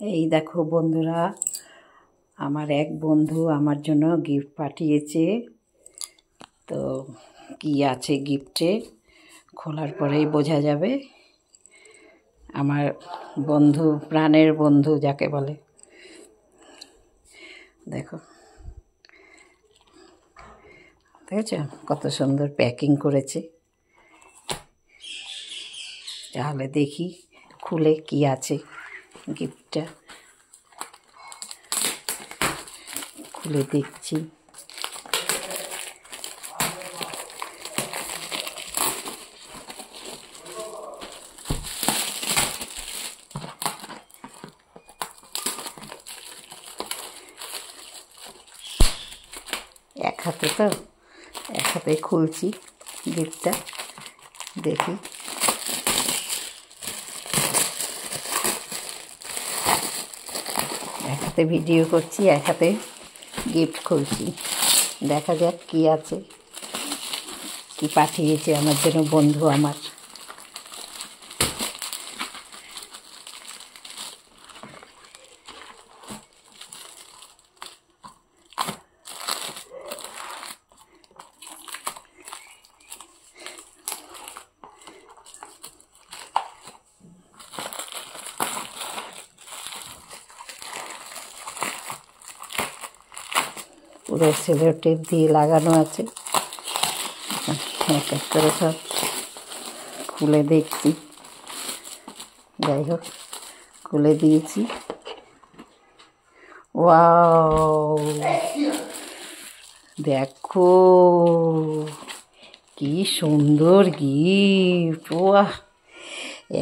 এই দেখো বন্ধুরা, আমার এক বন্ধু আমার জন্য গিফট পাঠিয়েছে। তো কি আছে গিফটে খোলার পরেই বোঝা যাবে। আমার বন্ধু, প্রাণের বন্ধু যাকে বলে। দেখো, দেখেছো কত সুন্দর প্যাকিং করেছে। তাহলে দেখি খুলে কি আছে গিফটটা। খুলে দেখছি। এক হাতে খুলছি গিফটটা, দেখি। এক হাতে ভিডিও করছি, এক হাতে গিফট খুলছি। দেখা যাক কি আছে, কি পাঠিয়েছে আমার জন্য বন্ধু আমার। পুরো সেলো টেপ দিয়ে লাগানো আছে। এক এক করে সব খুলে দেখছি। যাই হোক, খুলে দিয়েছি। ওয়াও, দেখো কি সুন্দর গিফট! ওয়াহ,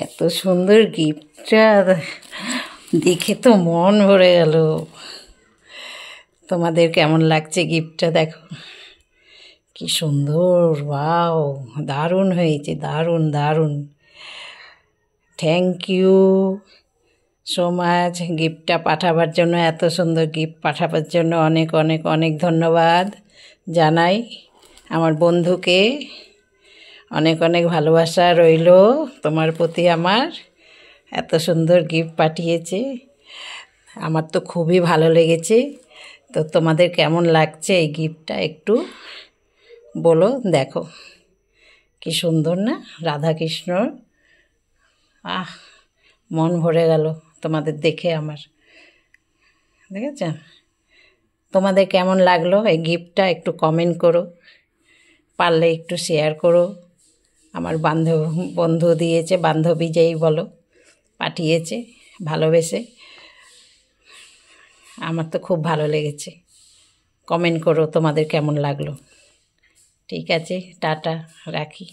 এত সুন্দর গিফটটা দেখে তো মন ভরে গেল। তোমাদের কেমন লাগছে গিফটটা? দেখো কি সুন্দর! ওয়াও, দারুণ হয়েছে, দারুণ দারুণ। থ্যাংক ইউ সো মাচ গিফটটা পাঠাবার জন্য। এত সুন্দর গিফট পাঠাবার জন্য অনেক অনেক অনেক ধন্যবাদ জানাই আমার বন্ধুকে। অনেক অনেক ভালোবাসা রইল তোমার প্রতি আমার। এত সুন্দর গিফট পাঠিয়েছে, আমার তো খুবই ভালো লেগেছে। তো তোমাদের কেমন লাগছে এই গিফটটা একটু বলো। দেখো কি সুন্দর না, রাধাকৃষ্ণর। মন ভরে গেল তোমাদের দেখে আমার। দেখেছ? তোমাদের কেমন লাগলো এই গিফটটা একটু কমেন্ট করো, পারলে একটু শেয়ার করো। আমার বন্ধু দিয়েছে, বান্ধবী যেই বলো, পাঠিয়েছে ভালোবেসে। আমার তো খুব ভালো লেগেছে। কমেন্ট করো তোমাদের কেমন লাগলো। ঠিক আছে, টাটা, রাখি।